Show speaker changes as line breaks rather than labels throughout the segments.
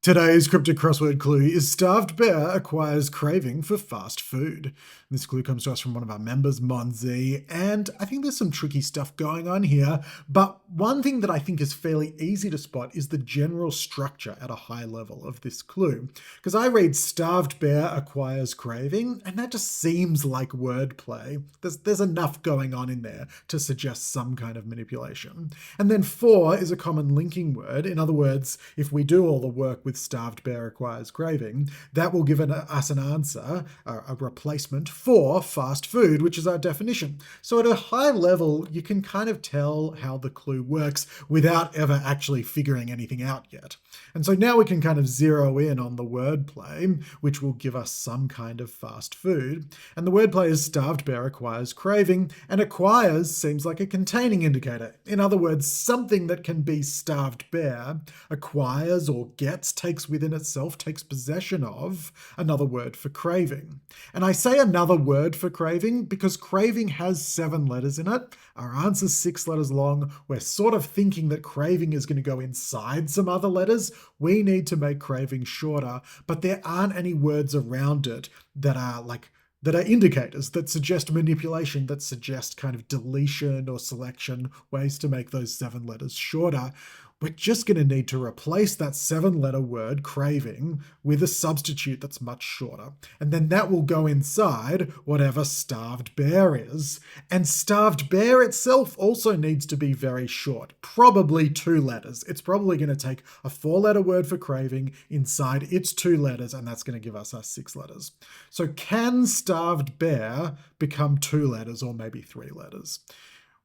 Today's cryptic crossword clue is starved bear acquires craving for fast food. This clue comes to us from one of our members, MonZ, and I think there's some tricky stuff going on here, but one thing that I think is fairly easy to spot is the general structure at a high level of this clue. Because I read starved bear acquires craving, and that just seems like wordplay. There's enough going on in there to suggest some kind of manipulation. And then for is a common linking word. In other words, if we do all the work with starved bear acquires craving, that will give us an answer, a replacement for fast food, which is our definition. So at a high level, you can kind of tell how the clue works without ever actually figuring anything out yet. And so now we can kind of zero in on the wordplay, which will give us some kind of fast food. And the wordplay is starved bear acquires craving, and acquires seems like a containing indicator. In other words, something that can be starved bear acquires or gets, takes within itself, takes possession of another word for craving. And I say another word for craving because craving has 7 letters in it. Our answer's 6 letters long. We're sort of thinking that craving is going to go inside some other letters. We need to make craving shorter, but there aren't any words around it that are indicators, that suggest manipulation, that suggest kind of deletion or selection, ways to make those 7 letters shorter. We're just going to need to replace that 7-letter word, craving, with a substitute that's much shorter. And then that will go inside whatever starved bear is. And starved bear itself also needs to be very short, probably 2 letters. It's probably going to take a 4-letter word for craving inside its 2 letters, and that's going to give us our 6 letters. So can starved bear become 2 letters or maybe 3 letters?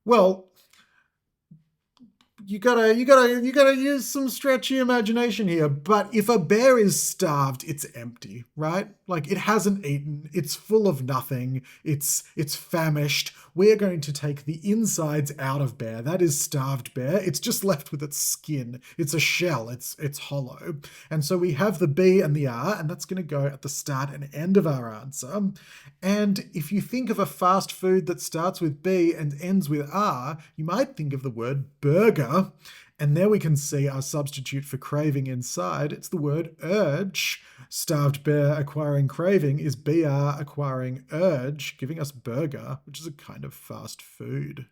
Well, you gotta use some stretchy imagination here. But if a bear is starved, it's empty, right? Like it hasn't eaten, it's full of nothing, it's famished. We're going to take the insides out of bear. That is starved bear. It's just left with its skin. It's a shell. It's hollow. And so we have the B and the R, and that's going to go at the start and end of our answer. And if you think of a fast food that starts with B and ends with R, you might think of the word burger. And there we can see our substitute for craving inside. It's the word urge. Starved bear acquiring craving is BR acquiring urge, giving us burger, which is a kind of fast food.